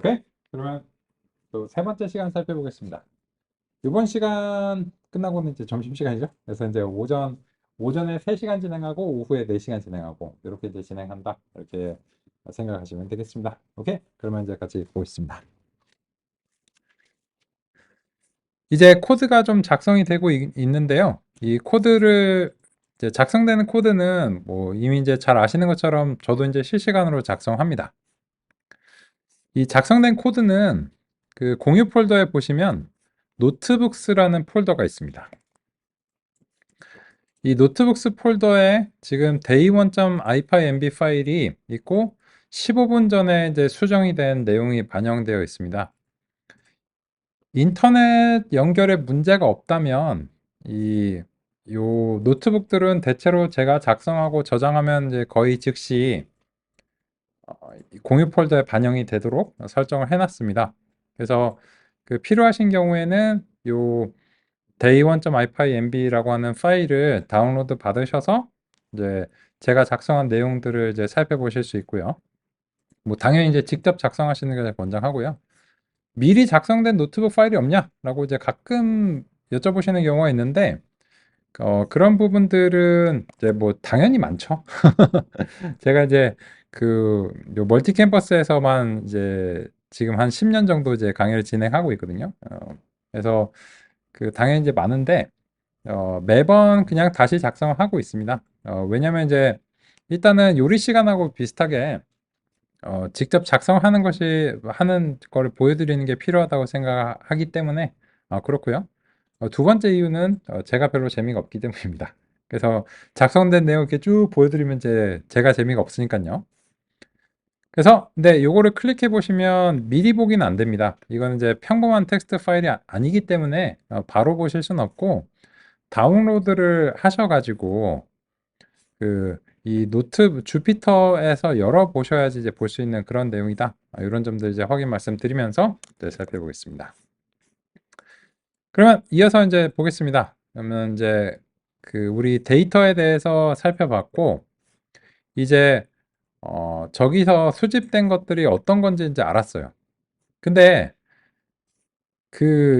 오케이? 그러면 또 세 번째 시간 살펴보겠습니다. 이번 시간 끝나고는 이제 점심시간이죠. 그래서 이제 오전에 3시간 진행하고 오후에 4시간 진행하고 이렇게 이제 진행한다. 이렇게 생각하시면 되겠습니다. 오케이? 그러면 이제 같이 보겠습니다. 이제 코드가 좀 작성이 되고 있는데요. 이 코드를 이제 작성되는 코드는 뭐 이미 이제 잘 아시는 것처럼 저도 이제 실시간으로 작성합니다. 이 작성된 코드는 그 공유 폴더에 보시면 노트북스라는 폴더가 있습니다. 이 노트북스 폴더에 지금 day1.ipynb 파일이 있고 15분 전에 이제 수정이 된 내용이 반영되어 있습니다. 인터넷 연결에 문제가 없다면 요 노트북들은 대체로 제가 작성하고 저장하면 이제 거의 즉시 공유 폴더에 반영이 되도록 설정을 해놨습니다. 그래서 그 필요하신 경우에는 요 day1.ipynb라고 하는 파일을 다운로드 받으셔서 이제 제가 작성한 내용들을 이제 살펴보실 수 있고요. 뭐 당연히 이제 직접 작성하시는 게 권장하고요. 미리 작성된 노트북 파일이 없냐라고 이제 가끔 여쭤보시는 경우가 있는데 그런 부분들은 이제 뭐 당연히 많죠. 제가 이제 요 멀티 캠퍼스에서만 이제 지금 한 10년 정도 이제 강의를 진행하고 있거든요. 그래서 당연히 이제 많은데 매번 그냥 다시 작성을 하고 있습니다. 왜냐면 이제 일단은 요리 시간하고 비슷하게 직접 작성하는 하는 거를 보여드리는 게 필요하다고 생각하기 때문에 그렇고요. 두 번째 이유는 제가 별로 재미가 없기 때문입니다. 그래서 작성된 내용 이렇게 쭉 보여드리면 이제 제가 재미가 없으니까요. 그래서 근데 요거를 클릭해 보시면 미리 보기는 안 됩니다. 이거는 이제 평범한 텍스트 파일이 아니기 때문에 바로 보실 수는 없고 다운로드를 하셔가지고 이 노트 주피터에서 열어 보셔야지 이제 볼 수 있는 그런 내용이다. 이런 점들 이제 확인 말씀드리면서 이제 살펴보겠습니다. 그러면 이어서 이제 보겠습니다. 그러면 이제 우리 데이터에 대해서 살펴봤고 이제 저기서 수집된 것들이 어떤 건지 이제 알았어요. 근데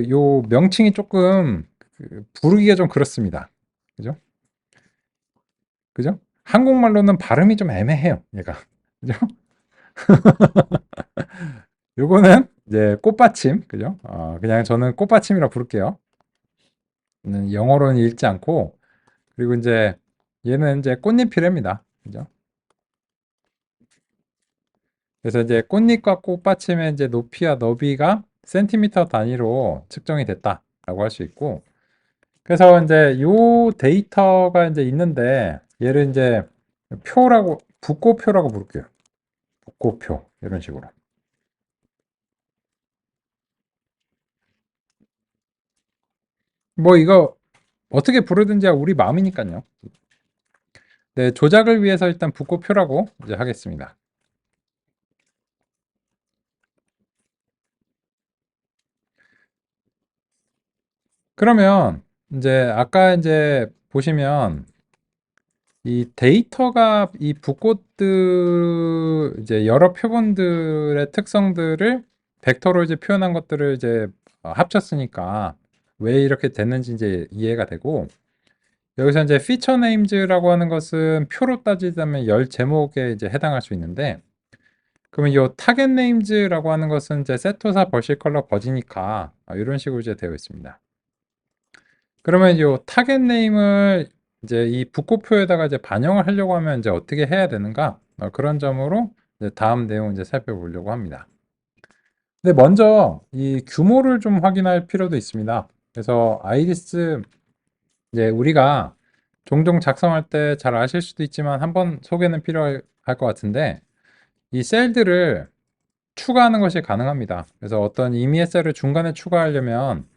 요 명칭이 조금 부르기가 좀 그렇습니다. 그죠? 그죠? 한국말로는 발음이 좀 애매해요, 얘가. 그죠? 요거는 이제 꽃받침, 그죠? 그냥 저는 꽃받침이라 부를게요. 영어로는 읽지 않고, 그리고 이제 얘는 이제 꽃잎이랍니다. 그죠? 그래서 이제 꽃잎과 꽃받침의 이제 높이와 너비가 센티미터 단위로 측정이 됐다라고 할 수 있고, 그래서 이제 요 데이터가 이제 있는데 얘를 이제 붓고표라고 부를게요. 붓고표 이런 식으로. 뭐 이거 어떻게 부르든지 우리 마음이니까요. 네, 조작을 위해서 일단 붓고표라고 이제 하겠습니다. 그러면 이제 아까 이제 보시면 이 데이터가 이 붓고드 이제 여러 표본들의 특성들을 벡터로 이제 표현한 것들을 이제 합쳤으니까 왜 이렇게 됐는지 이제 이해가 되고, 여기서 이제 피처 네임즈라고 하는 것은 표로 따지자면 열 제목에 이제 해당할 수 있는데, 그러면 이 타겟 네임즈라고 하는 것은 이제 세토사 버시 컬러 버지니까 이런 식으로 이제 되어 있습니다. 그러면 이 타겟 네임을 이제 이 붓고표에다가 이제 반영을 하려고 하면 이제 어떻게 해야 되는가? 그런 점으로 이제 다음 내용 이제 살펴보려고 합니다. 근데 먼저 이 규모를 좀 확인할 필요도 있습니다. 그래서 아이리스 이제 우리가 종종 작성할 때 잘 아실 수도 있지만 한번 소개는 필요할 것 같은데, 이 셀들을 추가하는 것이 가능합니다. 그래서 어떤 임의의 셀을 중간에 추가하려면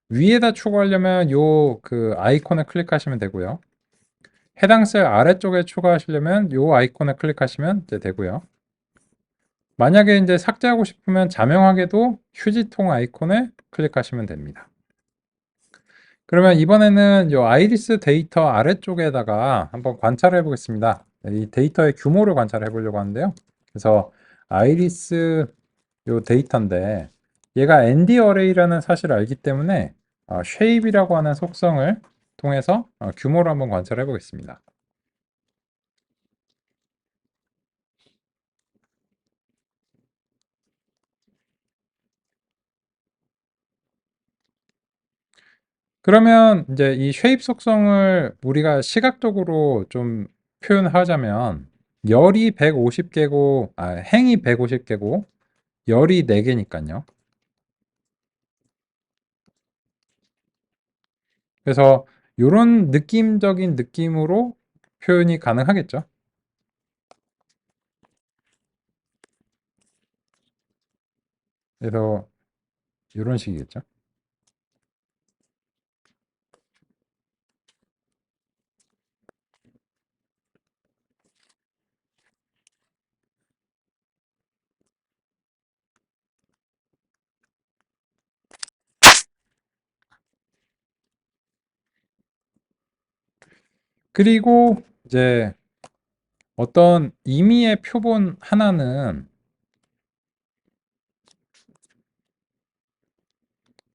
위에다 추가하려면 요 아이콘을 클릭하시면 되고요. 해당 셀 아래쪽에 추가하시려면 요 아이콘을 클릭하시면 이제 되고요. 만약에 이제 삭제하고 싶으면 자명하게도 휴지통 아이콘을 클릭하시면 됩니다. 그러면 이번에는 요 아이리스 데이터 아래쪽에다가 한번 관찰해 보겠습니다. 이 데이터의 규모를 관찰해 보려고 하는데요. 그래서 아이리스 요 데이터인데 얘가 ND 어레이라는 사실을 알기 때문에 shape이라고 하는 속성을 통해서 규모를 한번 관찰해 보겠습니다. 그러면 이제 이 shape 속성을 우리가 시각적으로 좀 표현하자면 열이 150개고 행이 150개고 열이 4개니까요. 그래서 요런 느낌적인 느낌으로 표현이 가능하겠죠. 그래서 요런 식이겠죠. 그리고 이제 어떤 임의의 표본 하나는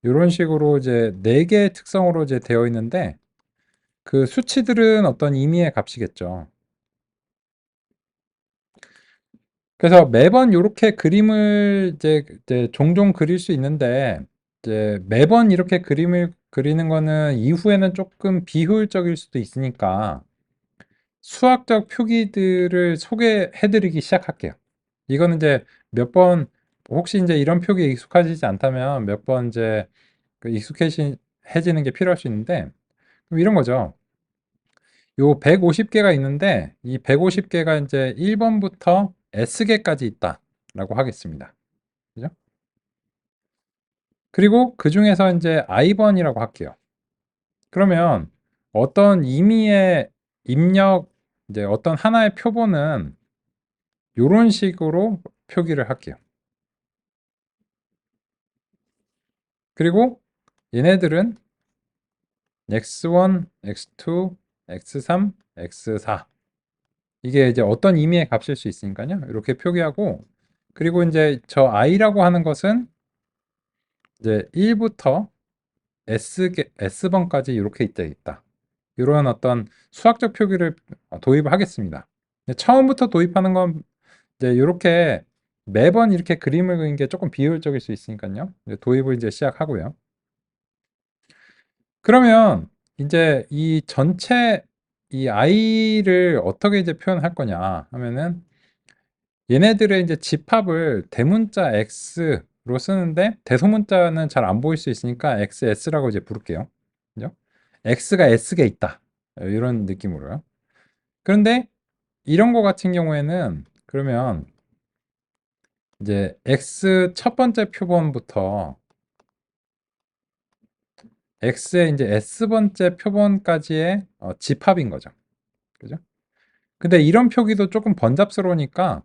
이런 식으로 이제 4개의 특성으로 이제 되어 있는데 그 수치들은 어떤 임의의 값이겠죠. 그래서 매번 이렇게 그림을 이제 종종 그릴 수 있는데 이제 매번 이렇게 그림을 그리는 거는 이후에는 조금 비효율적일 수도 있으니까 수학적 표기들을 소개해드리기 시작할게요. 이거는 이제 몇 번, 혹시 이제 이런 표기에 익숙하시지 않다면 몇 번 이제 그 익숙해지는 게 필요할 수 있는데, 그럼 이런 거죠. 요 150개가 있는데, 이 150개가 이제 1번부터 S개까지 있다라고 하겠습니다. 그죠? 그리고 그 중에서 이제 I번이라고 할게요. 그러면 어떤 임의의 입력, 이제 어떤 하나의 표본은 요런 식으로 표기를 할게요. 그리고 얘네들은 x1, x2, x3, x4 이게 이제 어떤 의미의 값일 수 있으니까요. 이렇게 표기하고 그리고 이제 저 i라고 하는 것은 이제 1부터 S번까지 이렇게 있다. 이런 어떤 수학적 표기를 도입을 하겠습니다. 처음부터 도입하는 건 이제 이렇게 매번 이렇게 그림을 그리는 게 조금 비효율적일 수 있으니까요. 이제 도입을 이제 시작하고요. 그러면 이제 이 전체 이 i를 어떻게 이제 표현할 거냐 하면은 얘네들의 이제 집합을 대문자 x로 쓰는데 대소문자는 잘 안 보일 수 있으니까 xs라고 이제 부를게요. 그죠? x가 s개 있다. 이런 느낌으로요. 그런데 이런 거 같은 경우에는 그러면 이제 x 첫 번째 표본부터 x의 이제 s번째 표본까지의 집합인 거죠. 그죠? 근데 이런 표기도 조금 번잡스러우니까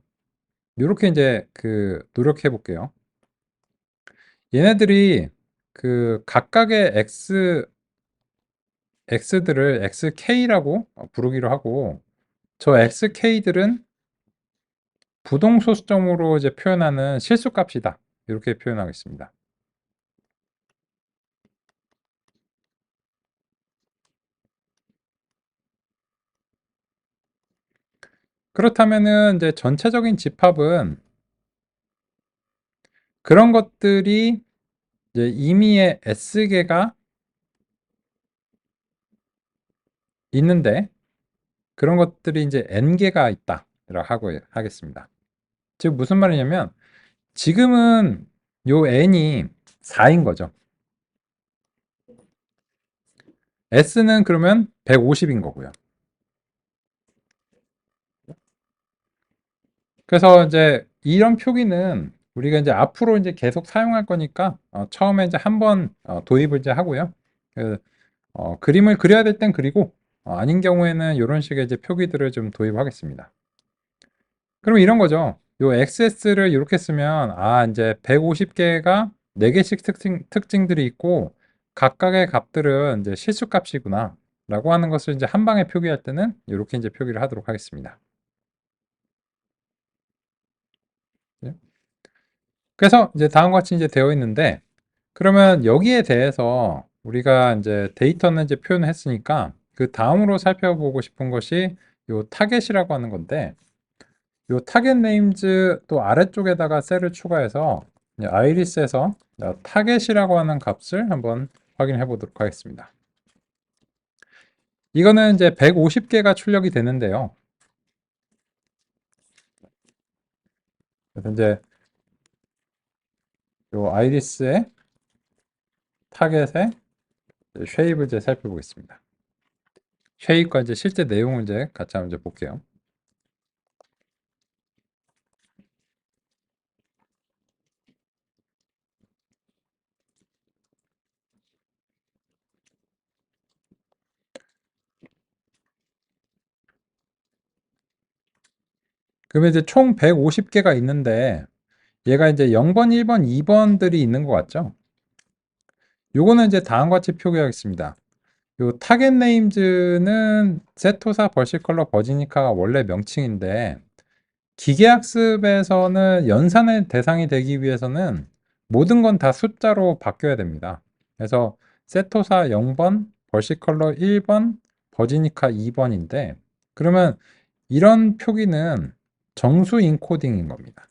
이렇게 이제 그 노력해 볼게요. 얘네들이 그 각각의 x들을 xk라고 부르기로 하고 저 xk들은 부동소수점으로 이제 표현하는 실수값이다. 이렇게 표현하겠습니다. 그렇다면은 이제 전체적인 집합은 그런 것들이 이제 임의의 s개가 있는데 그런 것들이 이제 n개가 있다라고 하고 하겠습니다. 즉 무슨 말이냐면 지금은 요 n이 4인 거죠. s는 그러면 150인 거고요. 그래서 이제 이런 표기는 우리가 이제 앞으로 이제 계속 사용할 거니까 처음에 이제 한번 도입을 이제 하고요. 그, 그림을 그려야 될 땐 그리고 아닌 경우에는 이런 식의 이제 표기들을 좀 도입하겠습니다. 그럼 이런 거죠. 요 XS를 이렇게 쓰면 이제 150개가 4개씩 특징들이 있고 각각의 값들은 이제 실수값이구나 라고 하는 것을 이제 한 방에 표기할 때는 이렇게 이제 표기를 하도록 하겠습니다. 예? 그래서 이제 다음과 같이 이제 되어 있는데, 그러면 여기에 대해서 우리가 이제 데이터는 이제 표현을 했으니까 그 다음으로 살펴보고 싶은 것이 요 타겟이라고 하는 건데, 요 타겟 네임즈 또 아래쪽에다가 셀을 추가해서 아이리스에서 타겟이라고 하는 값을 한번 확인해 보도록 하겠습니다. 이거는 이제 150개가 출력이 되는데요. 그래서 이제 요 아이리스의 타겟의 쉐입을 이제 살펴보겠습니다. 쉐입과 이제 실제 내용을 이제 같이 한번 이제 볼게요. 그러면 이제 총 150개가 있는데 얘가 이제 0번, 1번, 2번들이 있는 것 같죠? 요거는 이제 다음과 같이 표기하겠습니다. 요 타겟 네임즈는 세토사, 벌시컬러, 버지니카가 원래 명칭인데 기계학습에서는 연산의 대상이 되기 위해서는 모든 건 다 숫자로 바뀌어야 됩니다. 그래서 세토사 0번, 벌시컬러 1번, 버지니카 2번인데 그러면 이런 표기는 정수 인코딩인 겁니다.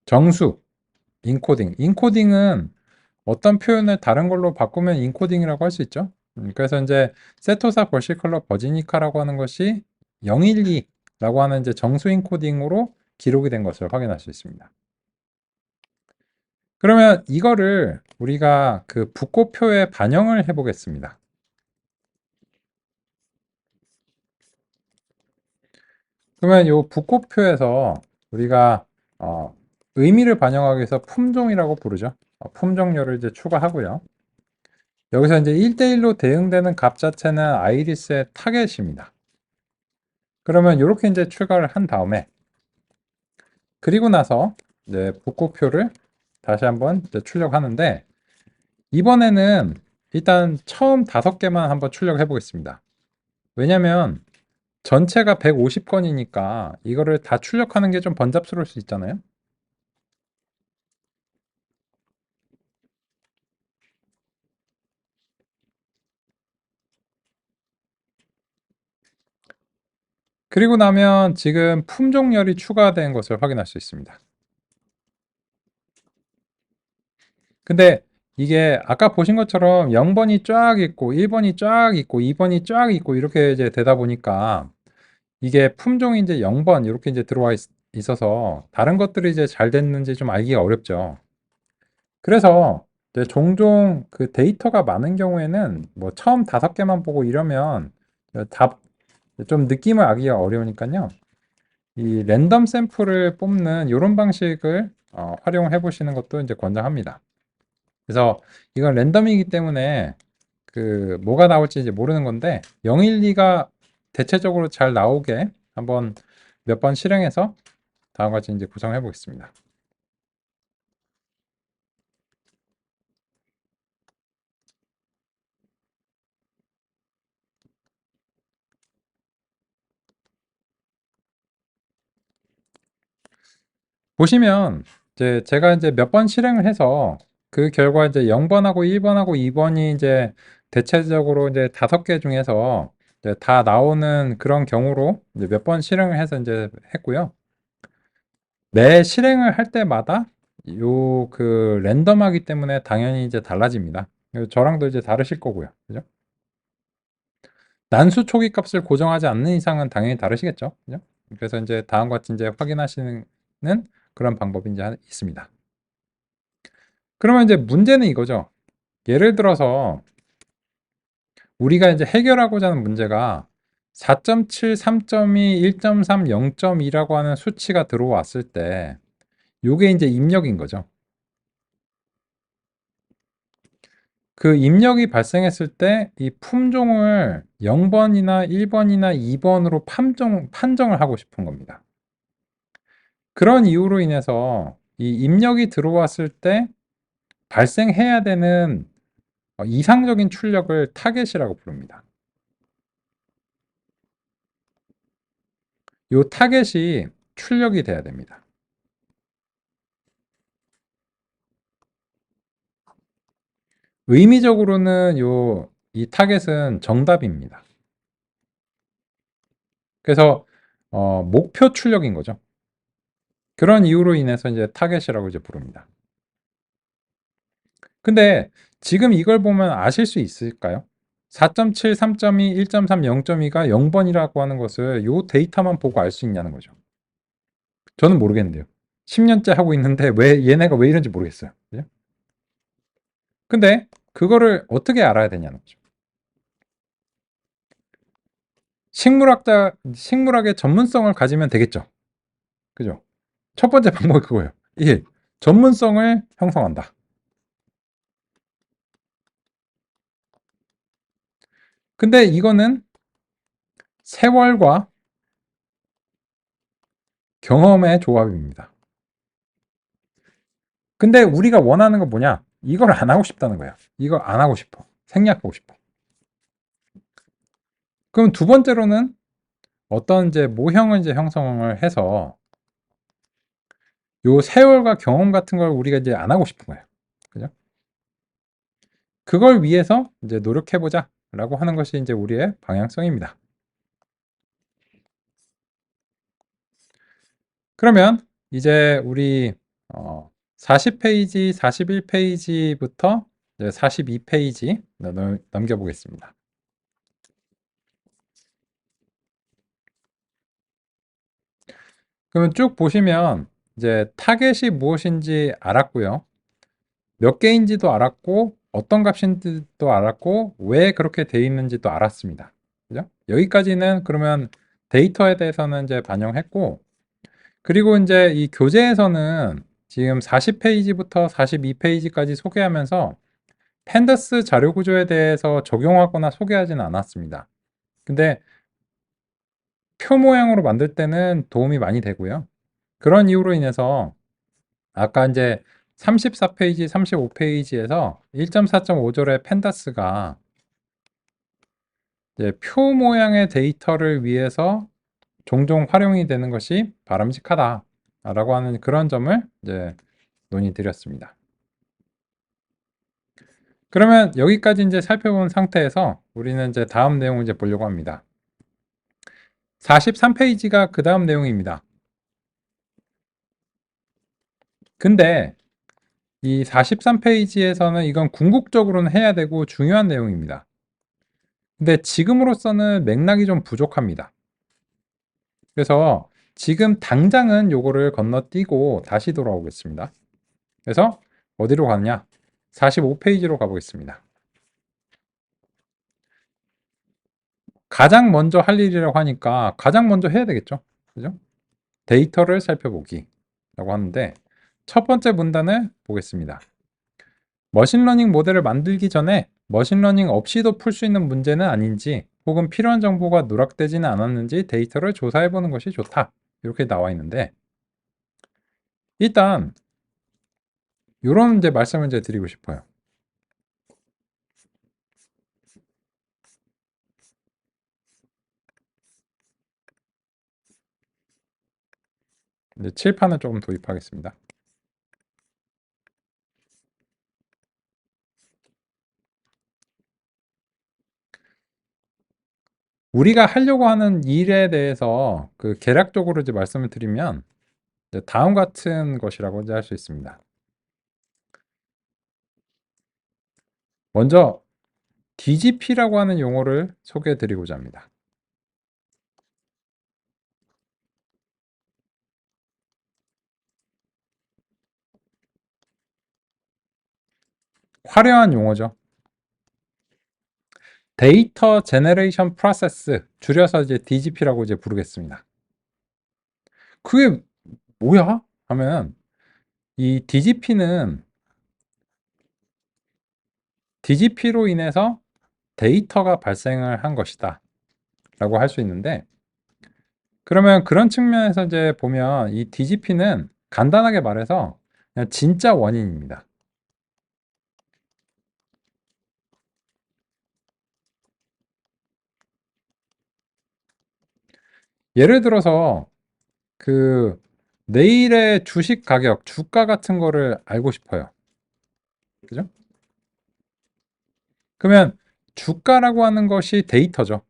정수 인코딩. 인코딩은 어떤 표현을 다른 걸로 바꾸면 인코딩이라고 할 수 있죠. 그래서 이제 세토사, 벌시컬러, 버지니카라고 하는 것이 012라고 하는 이제 정수 인코딩으로 기록이 된 것을 확인할 수 있습니다. 그러면 이거를 우리가 그 부호표에 반영을 해 보겠습니다. 그러면 이 부호표에서 우리가 의미를 반영하기 위해서 품종이라고 부르죠. 품종열을 이제 추가하고요. 여기서 이제 1대1로 대응되는 값 자체는 아이리스의 타겟입니다. 그러면 이렇게 이제 추가를 한 다음에 그리고 나서 이제 복구표를 다시 한번 이제 출력하는데 이번에는 일단 처음 5개만 한번 출력해 보겠습니다. 왜냐면 전체가 150건이니까 이거를 다 출력하는 게 좀 번잡스러울 수 있잖아요. 그리고 나면 지금 품종열이 추가된 것을 확인할 수 있습니다. 근데 이게 아까 보신 것처럼 0번이 쫙 있고 1번이 쫙 있고 2번이 쫙 있고 이렇게 이제 되다 보니까 이게 품종이 이제 0번 이렇게 이제 들어와 있어서 다른 것들이 이제 잘 됐는지 좀 알기가 어렵죠. 그래서 이제 종종 그 데이터가 많은 경우에는 뭐 처음 5개만 보고 이러면 다 좀 느낌을 알기가 어려우니까요. 이 랜덤 샘플을 뽑는 이런 방식을 활용해 보시는 것도 이제 권장합니다. 그래서 이건 랜덤이기 때문에 그 뭐가 나올지 이제 모르는 건데 012가 대체적으로 잘 나오게 한번 몇 번 실행해서 다음과 같이 이제 구성해 보겠습니다. 보시면 이제 제가 이제 몇 번 실행을 해서 그 결과 이제 0번하고 1번하고 2번이 이제 대체적으로 이제 5개 중에서 이제 다 나오는 그런 경우로 이제 몇 번 실행을 해서 이제 했고요. 매 실행을 할 때마다 요 그 랜덤하기 때문에 당연히 이제 달라집니다. 저랑도 이제 다르실 거고요. 그죠? 난수 초기 값을 고정하지 않는 이상은 당연히 다르시겠죠. 그죠? 그래서 이제 다음과 같이 이제 확인하시는 그런 방법이 이제 있습니다. 그러면 이제 문제는 이거죠. 예를 들어서 우리가 이제 해결하고자 하는 문제가 4.7, 3.2, 1.3, 0.2라고 하는 수치가 들어왔을 때 요게 이제 입력인 거죠. 그 입력이 발생했을 때 이 품종을 0번이나 1번이나 2번으로 판정을 하고 싶은 겁니다. 그런 이유로 인해서 이 입력이 들어왔을 때 발생해야 되는 이상적인 출력을 타겟이라고 부릅니다. 요 타겟이 출력이 돼야 됩니다. 의미적으로는 이 타겟은 정답입니다. 그래서 목표 출력인 거죠. 그런 이유로 인해서 이제 타겟이라고 이제 부릅니다. 근데 지금 이걸 보면 아실 수 있을까요? 4.7, 3.2, 1.3, 0.2가 0번이라고 하는 것을 요 데이터만 보고 알 수 있냐는 거죠. 저는 모르겠는데요. 10년째 하고 있는데 왜 얘네가 왜 이런지 모르겠어요. 그죠? 근데 그거를 어떻게 알아야 되냐는 거죠. 식물학의 전문성을 가지면 되겠죠. 그죠? 첫 번째 방법이 그거예요. 1. 전문성을 형성한다. 근데 이거는 세월과 경험의 조합입니다. 근데 우리가 원하는 건 뭐냐? 이걸 안 하고 싶다는 거예요. 이걸 안 하고 싶어. 생략하고 싶어. 그럼 두 번째로는 어떤 이제 모형을 이제 형성을 해서 요 세월과 경험 같은 걸 우리가 이제 안 하고 싶은 거예요. 그죠? 그걸 위해서 이제 노력해보자 라고 하는 것이 이제 우리의 방향성입니다. 그러면 이제 우리 40페이지, 41페이지부터 42페이지 넘겨보겠습니다. 그러면 쭉 보시면 이제 타겟이 무엇인지 알았고요. 몇 개인지도 알았고 어떤 값인지도 알았고 왜 그렇게 돼 있는지도 알았습니다. 그죠? 여기까지는 그러면 데이터에 대해서는 이제 반영했고 그리고 이제 이 교재에서는 지금 40페이지부터 42페이지까지 소개하면서 펜더스 자료 구조에 대해서 적용하거나 소개하지는 않았습니다. 근데 표 모양으로 만들 때는 도움이 많이 되고요. 그런 이유로 인해서 아까 이제 34페이지, 35페이지에서 1.4.5절의 펜다스가 이제 표 모양의 데이터를 위해서 종종 활용이 되는 것이 바람직하다라고 하는 그런 점을 이제 논의드렸습니다. 그러면 여기까지 이제 살펴본 상태에서 우리는 이제 다음 내용을 이제 보려고 합니다. 43페이지가 그 다음 내용입니다. 근데 이 43페이지에서는 이건 궁극적으로는 해야 되고 중요한 내용입니다. 근데 지금으로서는 맥락이 좀 부족합니다. 그래서 지금 당장은 요거를 건너뛰고 다시 돌아오겠습니다. 그래서 어디로 가느냐? 45페이지로 가보겠습니다. 가장 먼저 할 일이라고 하니까 가장 먼저 해야 되겠죠. 그죠? 데이터를 살펴보기 라고 하는데 첫 번째 문단을 보겠습니다. 머신러닝 모델을 만들기 전에 머신러닝 없이도 풀 수 있는 문제는 아닌지 혹은 필요한 정보가 누락되지는 않았는지 데이터를 조사해 보는 것이 좋다. 이렇게 나와 있는데 일단 이런 이제 말씀을 이제 드리고 싶어요. 이제 칠판을 조금 도입하겠습니다. 우리가 하려고 하는 일에 대해서 그 개략적으로 이제 말씀을 드리면 이제 다음 같은 것이라고 이제 할 수 있습니다. 먼저 DGP라고 하는 용어를 소개해 드리고자 합니다. 화려한 용어죠. 데이터 제너레이션 프로세스 줄여서 이제 DGP라고 이제 부르겠습니다. 그게 뭐야? 하면 이 DGP로 인해서 데이터가 발생을 한 것이다 라고 할 수 있는데 그러면 그런 측면에서 이제 보면 이 DGP는 간단하게 말해서 그냥 진짜 원인입니다. 예를 들어서 그 내일의 주식 가격, 주가 같은 거를 알고 싶어요. 그죠? 그러면 주가라고 하는 것이 데이터죠.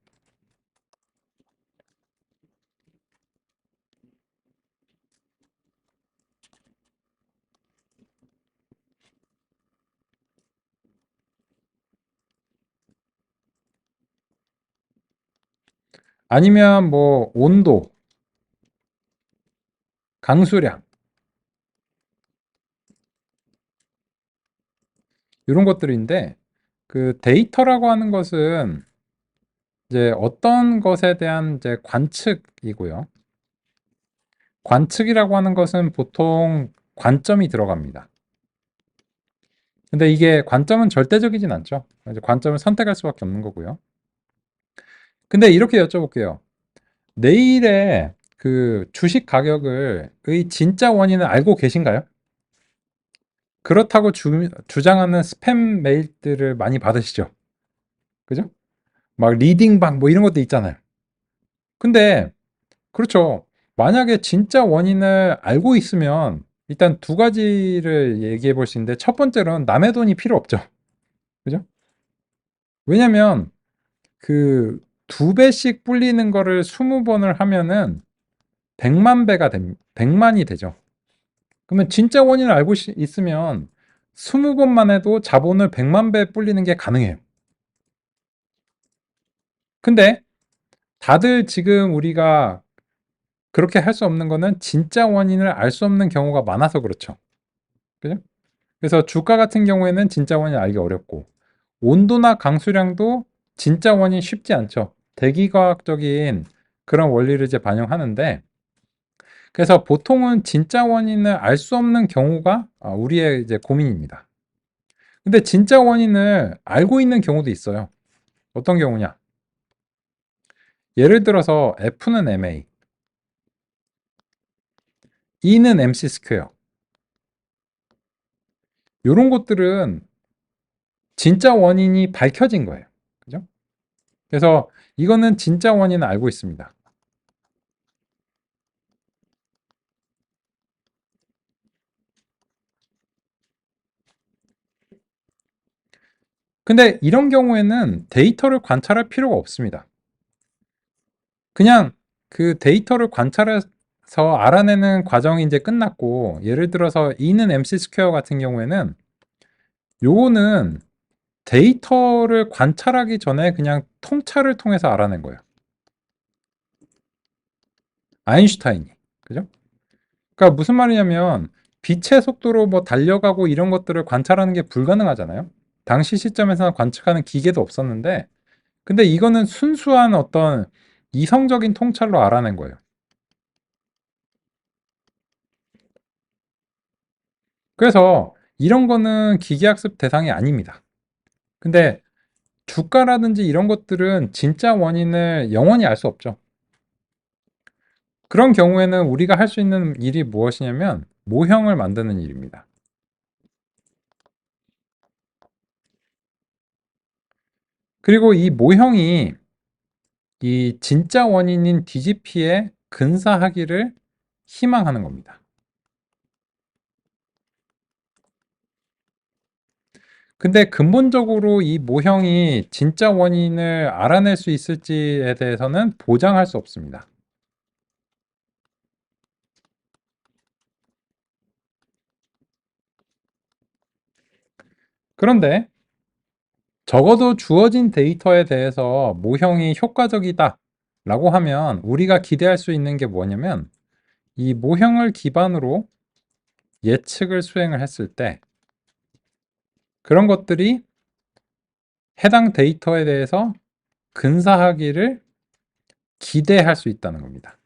아니면 뭐 온도, 강수량 이런 것들인데 그 데이터라고 하는 것은 이제 어떤 것에 대한 이제 관측이고요. 관측이라고 하는 것은 보통 관점이 들어갑니다. 근데 이게 관점은 절대적이진 않죠. 이제 관점을 선택할 수밖에 없는 거고요. 근데 이렇게 여쭤볼게요. 내일의 그 주식 가격을 의 진짜 원인을 알고 계신가요? 그렇다고 주장하는 스팸 메일들을 많이 받으시죠? 그죠? 막 리딩방 뭐 이런 것도 있잖아요. 근데 그렇죠. 만약에 진짜 원인을 알고 있으면 일단 두 가지를 얘기해 볼 수 있는데 첫 번째로는 남의 돈이 필요 없죠. 그죠? 왜냐면 그 두 배씩 불리는 거를 20번을 하면은 100만 배가 됩니다. 100만이 되죠. 그러면 진짜 원인을 알고 있으면 20번만 해도 자본을 100만 배 불리는 게 가능해요. 근데 다들 지금 우리가 그렇게 할 수 없는 거는 진짜 원인을 알 수 없는 경우가 많아서 그렇죠. 그죠? 그래서 주가 같은 경우에는 진짜 원인 알기 어렵고 온도나 강수량도 진짜 원인 쉽지 않죠. 대기과학적인 그런 원리를 이제 반영하는데 그래서 보통은 진짜 원인을 알 수 없는 경우가 우리의 이제 고민입니다. 근데 진짜 원인을 알고 있는 경우도 있어요. 어떤 경우냐? 예를 들어서 F는 MA, E는 MC 스퀘어. 이런 것들은 진짜 원인이 밝혀진 거예요. 그죠? 그래서 이거는 진짜 원인을 알고 있습니다. 근데 이런 경우에는 데이터를 관찰할 필요가 없습니다. 그냥 그 데이터를 관찰해서 알아내는 과정이 이제 끝났고, 예를 들어서 E는 MC 스퀘어 같은 경우에는 요거는 데이터를 관찰하기 전에 그냥 통찰을 통해서 알아낸 거예요. 아인슈타인이. 그죠? 그러니까 무슨 말이냐면 빛의 속도로 뭐 달려가고 이런 것들을 관찰하는 게 불가능하잖아요. 당시 시점에서는 관측하는 기계도 없었는데, 근데 이거는 순수한 어떤 이성적인 통찰로 알아낸 거예요. 그래서 이런 거는 기계학습 대상이 아닙니다. 근데 주가라든지 이런 것들은 진짜 원인을 영원히 알 수 없죠. 그런 경우에는 우리가 할 수 있는 일이 무엇이냐면 모형을 만드는 일입니다. 그리고 이 모형이 이 진짜 원인인 DGP에 근사하기를 희망하는 겁니다. 근데 근본적으로 이 모형이 진짜 원인을 알아낼 수 있을지에 대해서는 보장할 수 없습니다. 그런데 적어도 주어진 데이터에 대해서 모형이 효과적이다 라고 하면 우리가 기대할 수 있는 게 뭐냐면 이 모형을 기반으로 예측을 수행을 했을 때 그런 것들이 해당 데이터에 대해서 근사하기를 기대할 수 있다는 겁니다.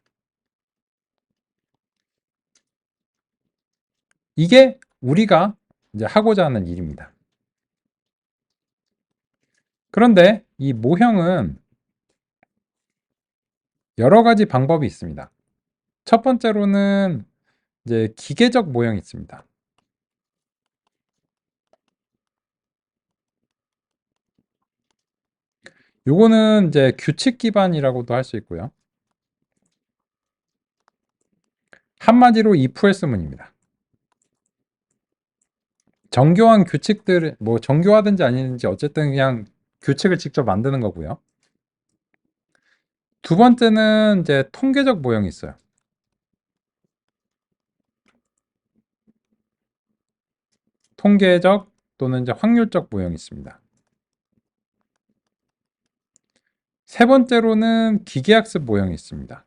이게 우리가 이제 하고자 하는 일입니다. 그런데 이 모형은 여러 가지 방법이 있습니다. 첫 번째로는 이제 기계적 모형이 있습니다. 요거는 이제 규칙 기반이라고도 할 수 있고요. 한마디로 ifelse문입니다. 정교한 규칙들, 뭐 정교하든지 아니든지 어쨌든 그냥 규칙을 직접 만드는 거고요. 두 번째는 이제 통계적 모형이 있어요. 통계적 또는 이제 확률적 모형이 있습니다. 세 번째로는 기계학습 모형이 있습니다.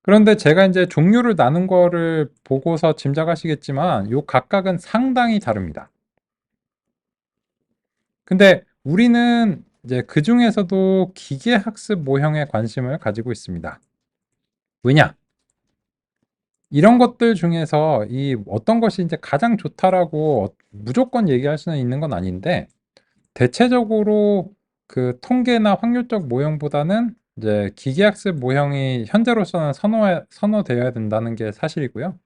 그런데 제가 이제 종류를 나눈 거를 보고서 짐작하시겠지만 요 각각은 상당히 다릅니다. 근데 우리는 이제 그 중에서도 기계학습 모형에 관심을 가지고 있습니다. 왜냐? 이런 것들 중에서 이 어떤 것이 이제 가장 좋다라고 무조건 얘기할 수는 있는 건 아닌데, 대체적으로 그 통계나 확률적 모형보다는 이제 기계학습 모형이 현재로서는 선호되어야 된다는 게 사실이고요.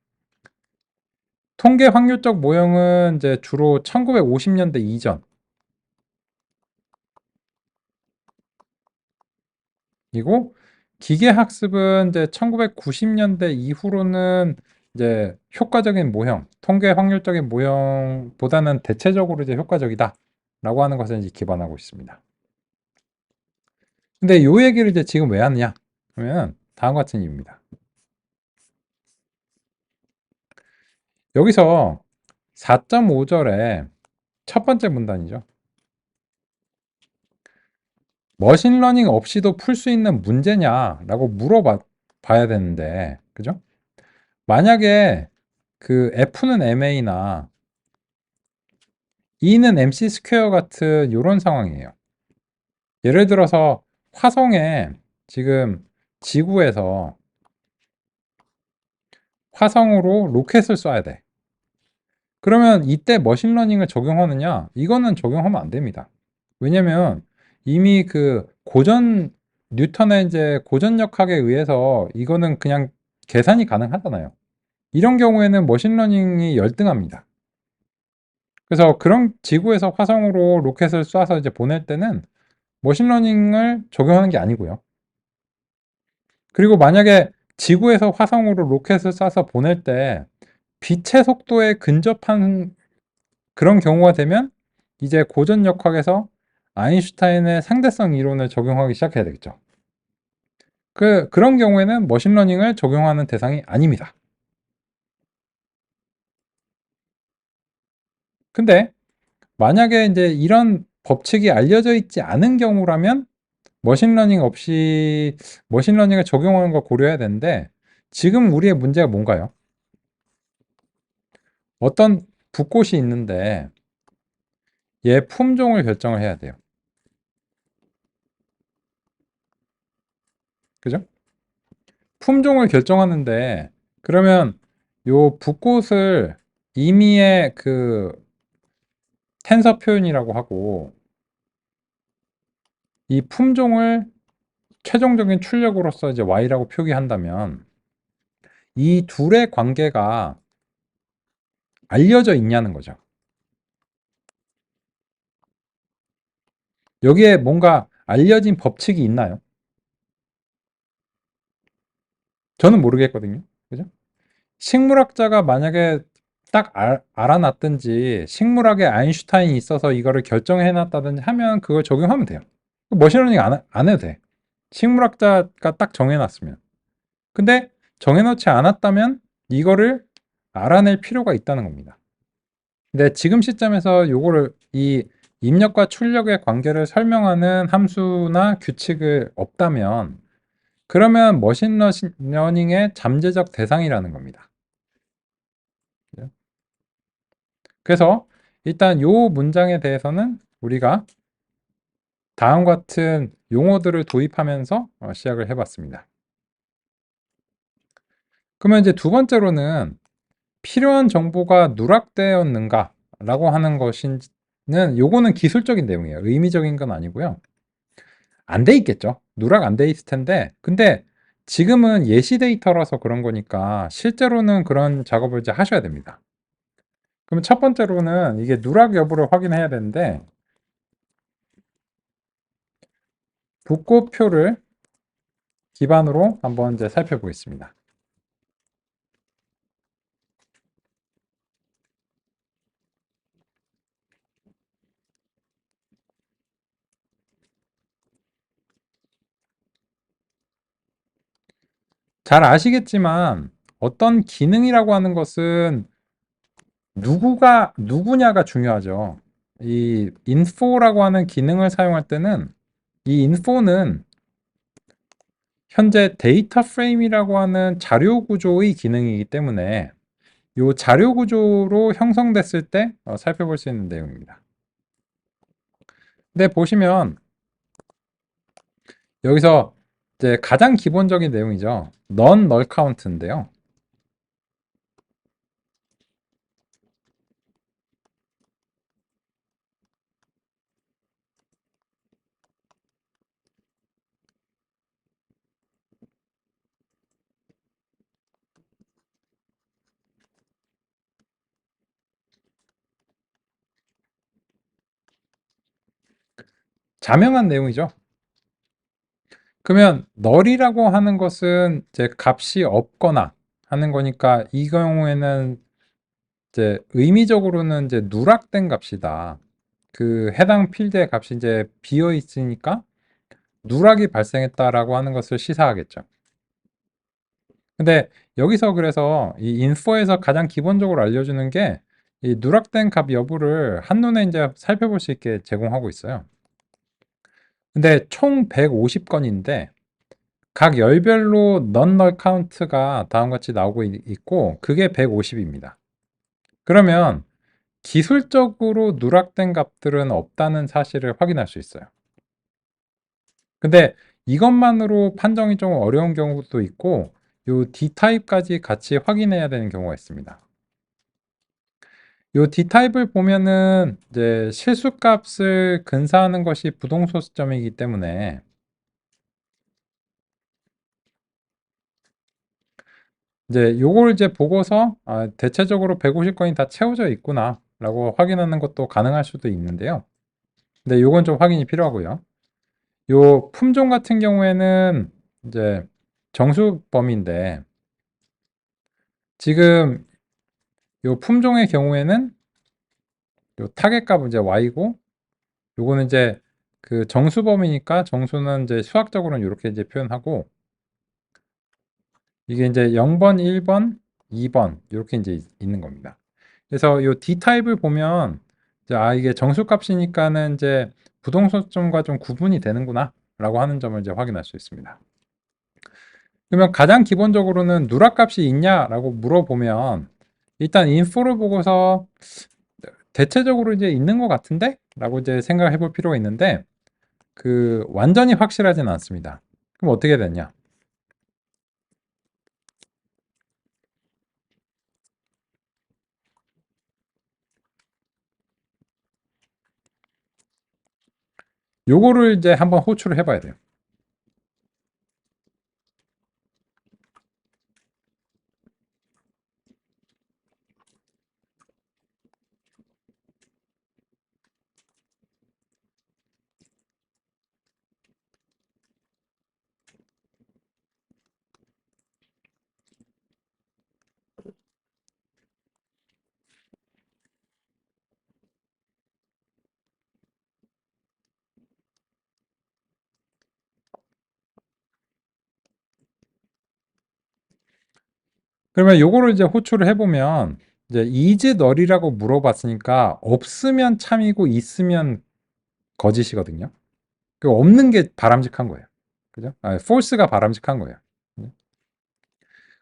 통계 확률적 모형은 이제 주로 1950년대 이전, 이고 기계학습은 이제 1990년대 이후로는 이제 효과적인 모형, 통계 확률적인 모형보다는 대체적으로 이제 효과적이다라고 하는 것을 이제 기반하고 있습니다. 근데 요 얘기를 이제 지금 왜 하느냐? 그러면 다음과 같은 이유입니다. 여기서 4.5절에 첫 번째 문단이죠. 머신러닝 없이도 풀 수 있는 문제냐라고 물어봐야 되는데, 그죠? 만약에 그 F는 MA나 E는 MC 스퀘어 같은 이런 상황이에요. 예를 들어서 화성에 지금 지구에서 화성으로 로켓을 쏴야 돼. 그러면 이때 머신러닝을 적용하느냐? 이거는 적용하면 안 됩니다. 왜냐면 이미 그 뉴턴의 이제 고전력학에 의해서 이거는 그냥 계산이 가능하잖아요. 이런 경우에는 머신러닝이 열등합니다. 그래서 그런 지구에서 화성으로 로켓을 쏴서 이제 보낼 때는 머신러닝을 적용하는 게 아니고요. 그리고 만약에 지구에서 화성으로 로켓을 쏴서 보낼 때 빛의 속도에 근접한 그런 경우가 되면 이제 고전역학에서 아인슈타인의 상대성 이론을 적용하기 시작해야 되겠죠. 그런 경우에는 머신러닝을 적용하는 대상이 아닙니다. 근데 만약에 이제 이런 법칙이 알려져 있지 않은 경우라면 머신러닝 없이 머신러닝을 적용하는 걸 고려해야 되는데, 지금 우리의 문제가 뭔가요? 어떤 붓꽃이 있는데 얘 품종을 결정을 해야 돼요. 그죠? 품종을 결정하는데, 그러면 요 붓꽃을 임의의 그 텐서 표현이라고 하고 이 품종을 최종적인 출력으로서 이제 y라고 표기한다면 이 둘의 관계가 알려져 있냐는 거죠. 여기에 뭔가 알려진 법칙이 있나요? 저는 모르겠거든요. 그죠? 식물학자가 만약에 딱 알아놨든지 식물학에 아인슈타인이 있어서 이거를 결정해놨다든지 하면 그걸 적용하면 돼요. 머신러닝 안 해도 돼. 식물학자가 딱 정해놨으면. 근데 정해놓지 않았다면 이거를 알아낼 필요가 있다는 겁니다. 근데 지금 시점에서 요거를 이 입력과 출력의 관계를 설명하는 함수나 규칙을 없다면 그러면 머신러닝의 잠재적 대상이라는 겁니다. 그래서 일단 요 문장에 대해서는 우리가 다음과 같은 용어들을 도입하면서 시작을 해봤습니다. 그러면 이제 두 번째로는 필요한 정보가 누락되었는가 라고 하는 것은 요거는 기술적인 내용이에요. 의미적인 건 아니고요. 안 돼 있겠죠. 누락 안 돼 있을 텐데, 근데 지금은 예시 데이터라서 그런 거니까 실제로는 그런 작업을 이제 하셔야 됩니다. 그럼 첫 번째로는 이게 누락 여부를 확인해야 되는데, 붓꽃표를 기반으로 한번 이제 살펴보겠습니다. 잘 아시겠지만 어떤 기능이라고 하는 것은 누구냐가 중요하죠. 이 info라고 하는 기능을 사용할 때는 이 info는 현재 데이터 프레임이라고 하는 자료 구조의 기능이기 때문에 이 자료 구조로 형성됐을 때 살펴볼 수 있는 내용입니다. 근데 보시면 여기서 이제 가장 기본적인 내용이죠. non null count인데요. 자명한 내용이죠. 그러면 null이라고 하는 것은 이제 값이 없거나 하는 거니까 이 경우에는 이제 의미적으로는 이제 누락된 값이다. 그 해당 필드의 값이 이제 비어 있으니까 누락이 발생했다라고 하는 것을 시사하겠죠. 근데 여기서 그래서 이 인포에서 가장 기본적으로 알려주는 게 이 누락된 값 여부를 한눈에 이제 살펴볼 수 있게 제공하고 있어요. 근데 총 150건인데 각 열별로 non null count가 다음과 같이 나오고 있고 그게 150입니다. 그러면 기술적으로 누락된 값들은 없다는 사실을 확인할 수 있어요. 근데 이것만으로 판정이 좀 어려운 경우도 있고 요 D타입까지 같이 확인해야 되는 경우가 있습니다. 요 D타입을 보면은 이제 실수값을 근사하는 것이 부동소수점이기 때문에 이제 요걸 이제 보고서 대체적으로 150건이 다 채워져 있구나 라고 확인하는 것도 가능할 수도 있는데요. 근데 요건 좀 확인이 필요하고요. 요 품종 같은 경우에는 이제 정수 범위인데 지금 요 품종의 경우에는 요 타겟 값은 이제 y고 요거는 이제 그 정수 범위니까 정수는 이제 수학적으로는 이렇게 이제 표현하고 이게 이제 0번, 1번, 2번 이렇게 이제 있는 겁니다. 그래서 요 D 타입을 보면 이제 이게 정수 값이니까는 이제 부동소점과 좀 구분이 되는구나라고 하는 점을 이제 확인할 수 있습니다. 그러면 가장 기본적으로는 누락값이 있냐라고 물어보면 일단 인포를 보고서 대체적으로 이제 있는 것 같은데? 라고 이제 생각해 볼 필요가 있는데 그 완전히 확실하진 않습니다. 그럼 어떻게 되냐? 요거를 이제 한번 호출을 해봐야 돼요. 그러면 요거를 이제 호출을 해보면 이제 is null이라고 물어봤으니까 없으면 참이고 있으면 거짓이거든요. 그 없는 게 바람직한 거예요. 그죠? false가 바람직한 거예요.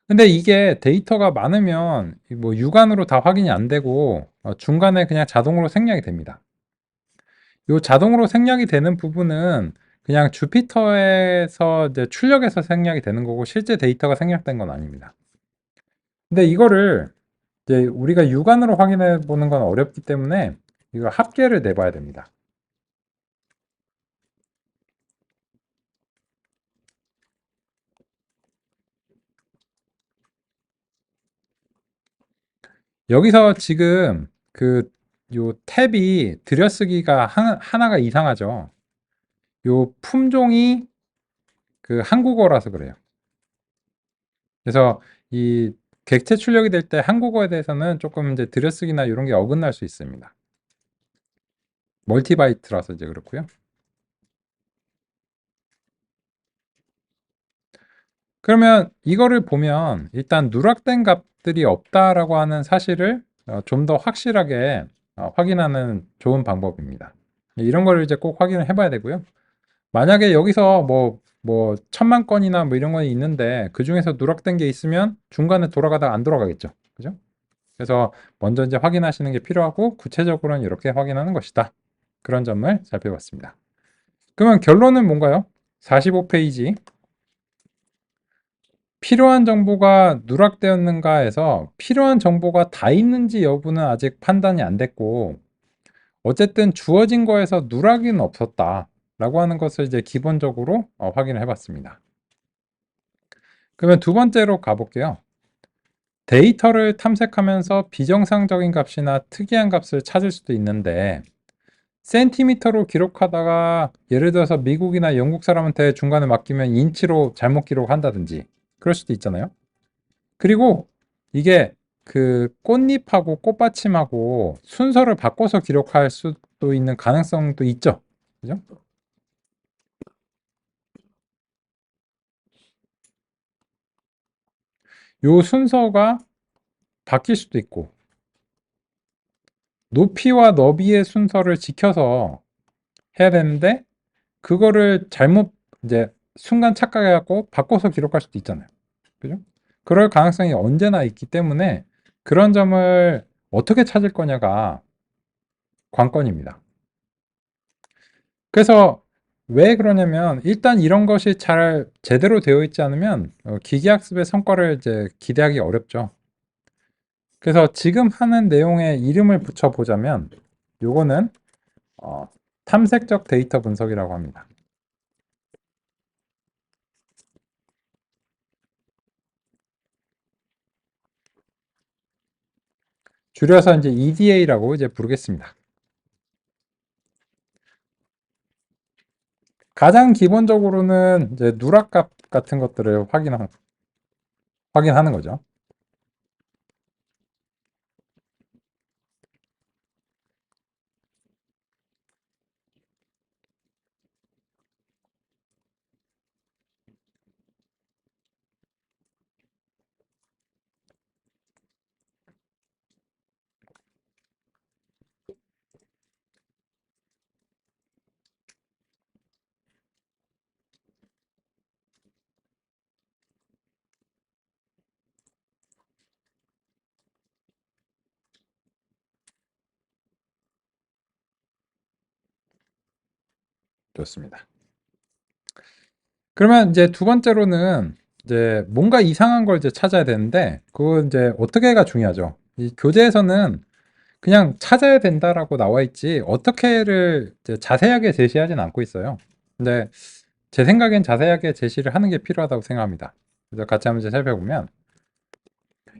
근데 이게 데이터가 많으면 뭐 육안으로 다 확인이 안 되고 중간에 그냥 자동으로 생략이 됩니다. 요 자동으로 생략이 되는 부분은 그냥 주피터에서 이제 출력해서 생략이 되는 거고 실제 데이터가 생략된 건 아닙니다. 근데 이거를 이제 우리가 육안으로 확인해 보는 건 어렵기 때문에 이걸 합계를 내봐야 됩니다. 여기서 지금 그 요 탭이 들여쓰기가 하나가 이상하죠. 요 품종이 그 한국어라서 그래요. 그래서 이 객체 출력이 될 때 한국어에 대해서는 조금 이제 들여쓰기나 이런 게 어긋날 수 있습니다. 멀티바이트라서 이제 그렇고요. 그러면 이거를 보면 일단 누락된 값들이 없다라고 하는 사실을 좀 더 확실하게 확인하는 좋은 방법입니다. 이런 거를 이제 꼭 확인을 해봐야 되고요. 만약에 여기서 뭐 1000만 건이나 뭐 이런 거 있는데 그 중에서 누락된 게 있으면 중간에 돌아가다가 안 돌아가겠죠. 그죠? 그래서 먼저 이제 확인하시는 게 필요하고 구체적으로는 이렇게 확인하는 것이다. 그런 점을 살펴봤습니다. 그러면 결론은 뭔가요? 45페이지. 필요한 정보가 누락되었는가에서 필요한 정보가 다 있는지 여부는 아직 판단이 안 됐고, 어쨌든 주어진 거에서 누락은 없었다 라고 하는 것을 이제 기본적으로 확인을 해봤습니다. 그러면 두 번째로 가볼게요. 데이터를 탐색하면서 비정상적인 값이나 특이한 값을 찾을 수도 있는데, 센티미터로 기록하다가 예를 들어서 미국이나 영국 사람한테 중간에 맡기면 인치로 잘못 기록한다든지 그럴 수도 있잖아요. 그리고 이게 그 꽃잎하고 꽃받침하고 순서를 바꿔서 기록할 수도 있는 가능성도 있죠. 그죠? 요 순서가 바뀔 수도 있고, 높이와 너비의 순서를 지켜서 해야 되는데, 그거를 잘못 이제 순간 착각해갖고 바꿔서 기록할 수도 있잖아요. 그죠? 그럴 가능성이 언제나 있기 때문에 그런 점을 어떻게 찾을 거냐가 관건입니다. 그래서 왜 그러냐면 일단 이런 것이 잘 제대로 되어 있지 않으면 기계학습의 성과를 이제 기대하기 어렵죠. 그래서 지금 하는 내용에 이름을 붙여 보자면 요거는 어, 탐색적 데이터 분석이라고 합니다. 줄여서 이제 EDA라고 이제 부르겠습니다. 가장 기본적으로는 이제 누락값 같은 것들을 확인하는 거죠. 좋습니다. 그러면 이제 두 번째로는 이제 뭔가 이상한 걸 이제 찾아야 되는데 그거 이제 어떻게가 중요하죠. 이 교재에서는 그냥 찾아야 된다라고 나와 있지 어떻게를 이제 자세하게 제시하진 않고 있어요. 근데 제 생각엔 자세하게 제시를 하는 게 필요하다고 생각합니다. 그래서 같이 한번 이제 살펴보면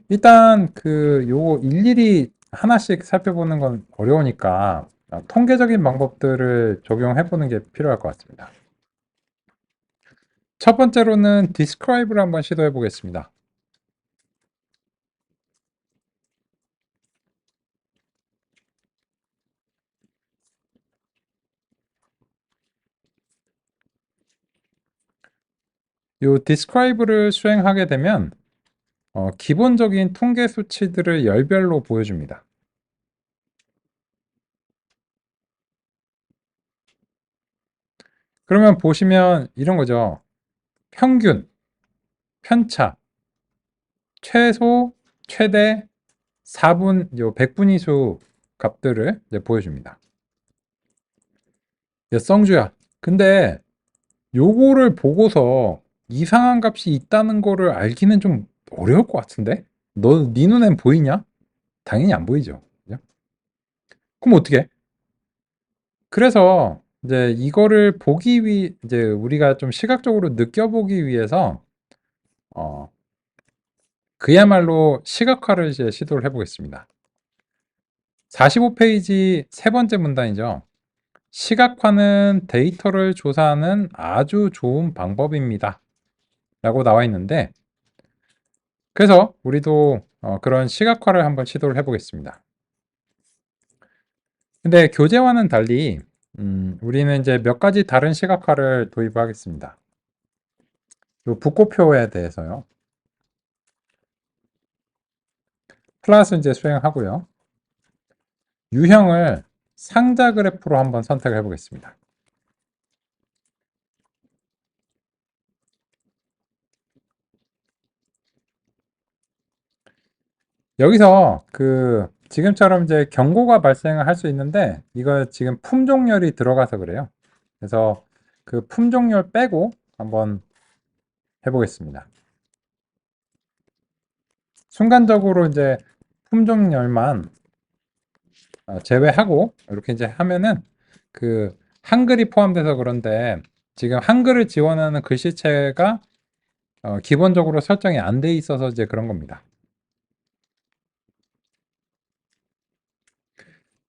일단 그 요거 일일이 하나씩 살펴보는 건 어려우니까 통계적인 방법들을 적용해 보는 게 필요할 것 같습니다. 첫 번째로는 describe를 한번 시도해 보겠습니다. 요 describe를 수행하게 되면 기본적인 통계 수치들을 열별로 보여줍니다. 그러면 보시면 이런 거죠. 평균, 편차, 최소, 최대, 4분, 요 백분위수 값들을 이제 보여줍니다. 야, 성주야. 근데 요거를 보고서 이상한 값이 있다는 거를 알기는 좀 어려울 것 같은데? 네 눈엔 보이냐? 당연히 안 보이죠. 그죠? 그럼 어떻게 해? 그래서 이제 이거를 이제 우리가 좀 시각적으로 느껴보기 위해서 어, 그야말로 시각화를 이제 시도를 해보겠습니다. 45페이지 세 번째 문단이죠. 시각화는 데이터를 조사하는 아주 좋은 방법입니다. 라고 나와 있는데, 그래서 우리도 그런 시각화를 한번 시도를 해보겠습니다. 근데 교재와는 달리 우리는 이제 몇 가지 다른 시각화를 도입하겠습니다. 요 부코표에 대해서요. 클래스 이제 수행하고요. 유형을 상자 그래프로 한번 선택을 해보겠습니다. 여기서 지금처럼 이제 경고가 발생을 할 수 있는데 이거 지금 품종열이 들어가서 그래요. 그래서 그 품종열 빼고 한번 해보겠습니다. 순간적으로 이제 품종열만 제외하고 이렇게 이제 하면은 한글이 포함돼서 그런데 지금 한글을 지원하는 글씨체가 기본적으로 설정이 안 돼 있어서 이제 그런 겁니다.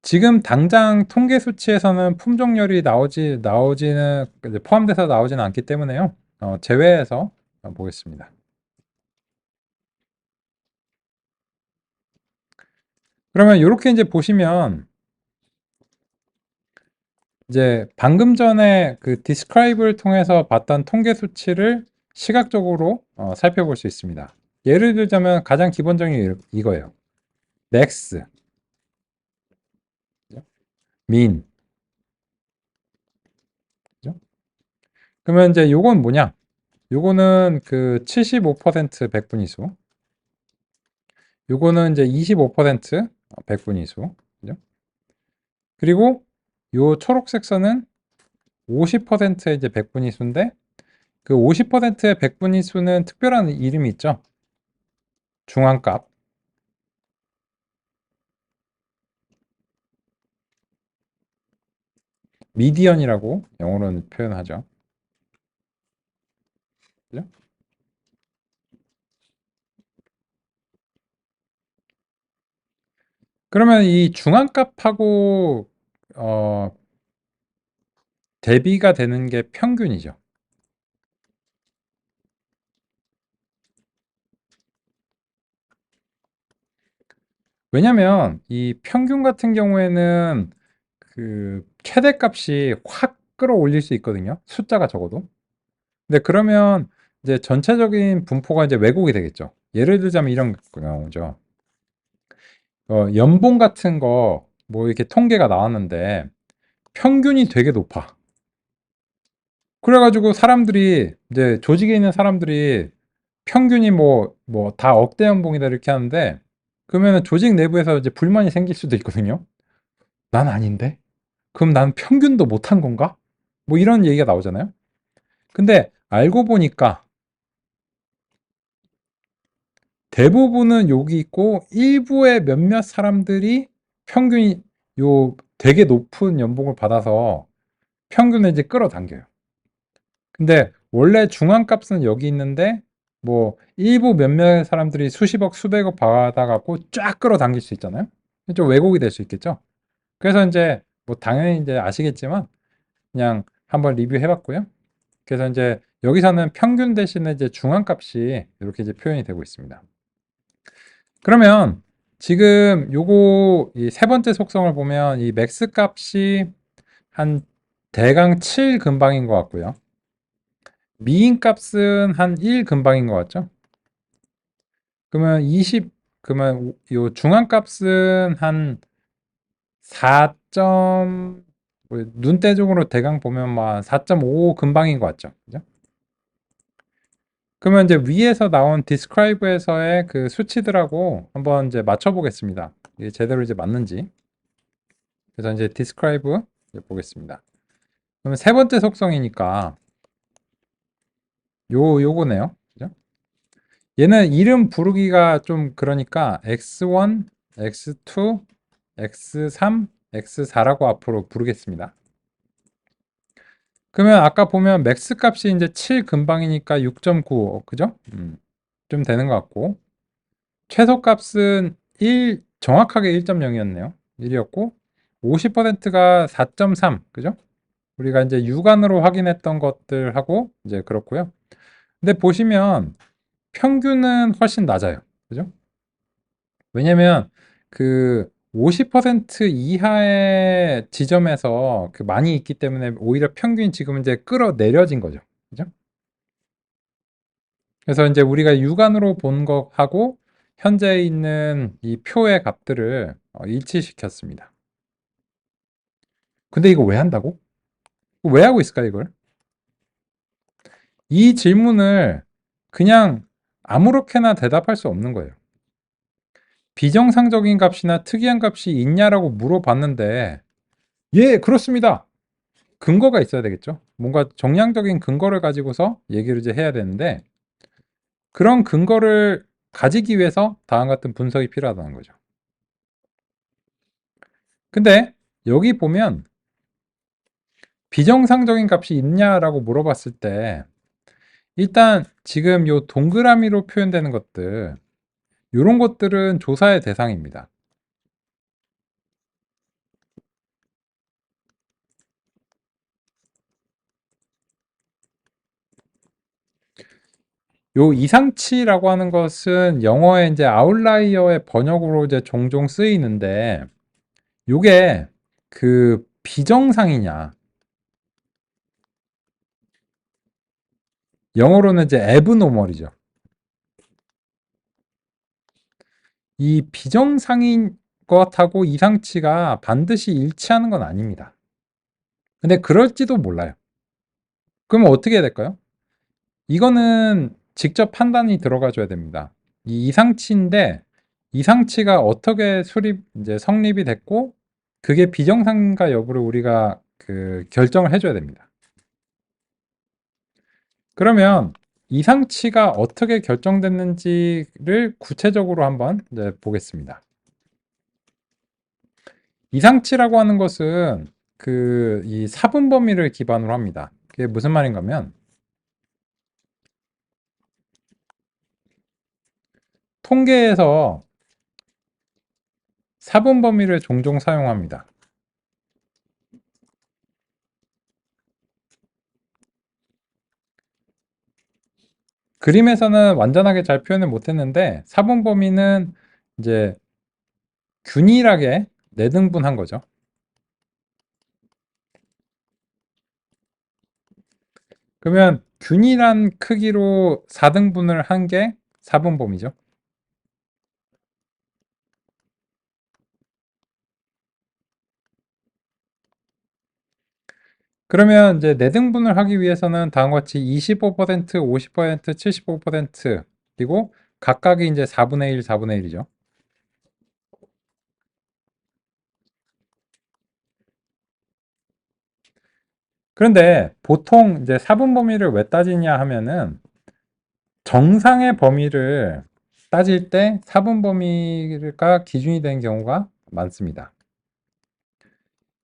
지금 당장 통계 수치에서는 품종열이 나오지는 포함돼서 나오지는 않기 때문에요. 제외해서 보겠습니다. 그러면 이렇게 이제 보시면 이제 방금 전에 그 describe를 통해서 봤던 통계 수치를 시각적으로 살펴볼 수 있습니다. 예를 들자면 가장 기본적인 이거예요. max, min. 그죠? 그러면 이제 요건 뭐냐? 요거는 그 75% 백분위수. 요거는 이제 25% 백분위수. 그죠? 그리고 요 초록색 선은 50%의 이제 백분위수인데 그 50%의 백분위수는 특별한 이름이 있죠. 중앙값. 미디언이라고 영어로는 표현하죠. 그죠? 그러면 이 중앙값하고 어, 대비가 되는 게 평균이죠. 왜냐면 이 평균 같은 경우에는 그 최대값이 확 끌어올릴 수 있거든요. 숫자가 적어도. 근데 그러면 이제 전체적인 분포가 이제 왜곡이 되겠죠. 예를 들자면 이런 경우죠. 연봉 같은 거 뭐 이렇게 통계가 나왔는데 평균이 되게 높아. 그래가지고 사람들이 이제 조직에 있는 사람들이 평균이 뭐 다 억대 연봉이다 이렇게 하는데 그러면 조직 내부에서 이제 불만이 생길 수도 있거든요. 난 아닌데? 그럼 난 평균도 못한 건가? 뭐 이런 얘기가 나오잖아요. 근데 알고 보니까 대부분은 여기 있고 일부의 몇몇 사람들이 평균이 요 되게 높은 연봉을 받아서 평균을 이제 끌어당겨요. 근데 원래 중앙값은 여기 있는데 뭐 일부 몇몇 사람들이 수십억 수백억 받아갖고 쫙 끌어당길 수 있잖아요. 좀 왜곡이 될 수 있겠죠. 그래서 이제 뭐 당연히 이제 아시겠지만 그냥 한번 리뷰해봤고요. 그래서 이제 여기서는 평균 대신에 이제 중앙값이 이렇게 이제 표현이 되고 있습니다. 그러면 지금 요거 이 세 번째 속성을 보면 이 맥스 값이 한 대강 7 근방인 것 같고요. 미인 값은 한 1 근방인 것 같죠? 그러면 그러면 요 중앙 값은 한 4. 눈대중으로 대강 보면 막 4.5 근방인 것 같죠? 그죠? 그러면 이제 위에서 나온 describe에서의 그 수치들하고 한번 이제 맞춰보겠습니다. 이게 제대로 이제 맞는지. 그래서 이제 describe 보겠습니다. 그러면 세 번째 속성이니까 요거네요. 그죠? 얘는 이름 부르기가 좀 그러니까 x1, x2, x3, x4라고 앞으로 부르겠습니다. 그러면 아까 보면 맥스 값이 이제 7 근방이니까 6.9, 그죠? 좀 되는 것 같고 최소 값은 정확하게 1.0이었네요. 1이었고 50%가 4.3, 그죠? 우리가 이제 육안으로 확인했던 것들하고 이제 그렇고요. 근데 보시면 평균은 훨씬 낮아요. 그죠? 왜냐면 그 50% 이하의 지점에서 그 많이 있기 때문에 오히려 평균이 지금 이제 끌어내려진 거죠. 그죠? 그래서 이제 우리가 육안으로 본 것하고 현재 있는 이 표의 값들을 일치시켰습니다. 근데 이거 왜 한다고? 왜 하고 있을까, 이걸? 이 질문을 그냥 아무렇게나 대답할 수 없는 거예요. 비정상적인 값이나 특이한 값이 있냐라고 물어봤는데, 예, 그렇습니다. 근거가 있어야 되겠죠. 뭔가 정량적인 근거를 가지고서 얘기를 이제 해야 되는데, 그런 근거를 가지기 위해서 다음 같은 분석이 필요하다는 거죠. 근데 여기 보면 비정상적인 값이 있냐라고 물어봤을 때 일단 지금 요 동그라미로 표현되는 것들 요런 것들은 조사의 대상입니다. 요 이상치라고 하는 것은 영어의 이제 아웃라이어의 번역으로 이제 종종 쓰이는데 요게 그 비정상이냐 영어로는 이제 abnormal이죠. 이 비정상인 것하고 이상치가 반드시 일치하는 건 아닙니다. 근데 그럴지도 몰라요. 그러면 어떻게 해야 될까요? 이거는 직접 판단이 들어가 줘야 됩니다. 이 이상치인데 이상치가 어떻게 이제 성립이 됐고 그게 비정상인가 여부를 우리가 그 결정을 해줘야 됩니다. 그러면 이상치가 어떻게 결정됐는지를 구체적으로 한번 이제 보겠습니다. 이상치라고 하는 것은 그 이 사분 범위를 기반으로 합니다. 그게 무슨 말인가 하면 통계에서 사분 범위를 종종 사용합니다. 그림에서는 완전하게 잘 표현을 못했는데 사분 범위는 이제 균일하게 네등분한 거죠. 그러면 균일한 크기로 4등분을 한 게 사분 범위죠. 그러면 이제 네등분을 하기 위해서는 다음과 같이 25%, 50%, 75% 그리고 각각이 이제 4분의 1, 4분의 1이죠. 그런데 보통 이제 사분 범위를 왜 따지냐 하면은 정상의 범위를 따질 때 사분 범위가 기준이 되는 경우가 많습니다.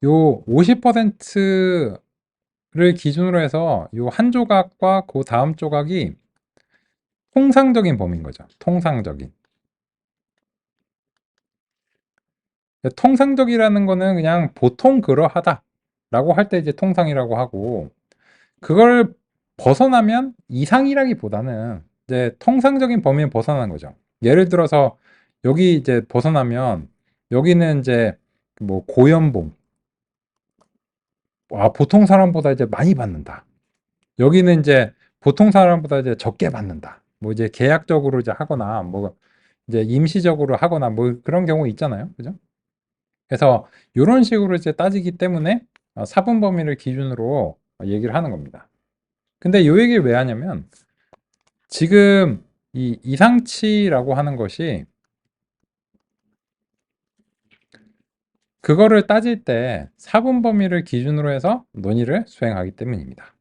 요 50%를 기준으로 해서 요 한 조각과 그 다음 조각이 통상적인 범위인 거죠. 통상적인. 통상적이라는 거는 그냥 보통 그러하다라고 할 때 이제 통상이라고 하고 그걸 벗어나면 이상이라기보다는 이제 통상적인 범위에 벗어나는 거죠. 예를 들어서 여기 이제 벗어나면 여기는 이제 뭐 고연봉, 보통 사람보다 이제 많이 받는다. 여기는 이제 보통 사람보다 이제 적게 받는다. 뭐 이제 계약적으로 이제 하거나 뭐 이제 임시적으로 하거나 뭐 그런 경우 있잖아요. 그죠? 그래서 이런 식으로 이제 따지기 때문에 사분 범위를 기준으로 얘기를 하는 겁니다. 근데 이 얘기를 왜 하냐면 지금 이 이상치라고 하는 것이 그거를 따질 때 사분 범위를 기준으로 해서 논의를 수행하기 때문입니다.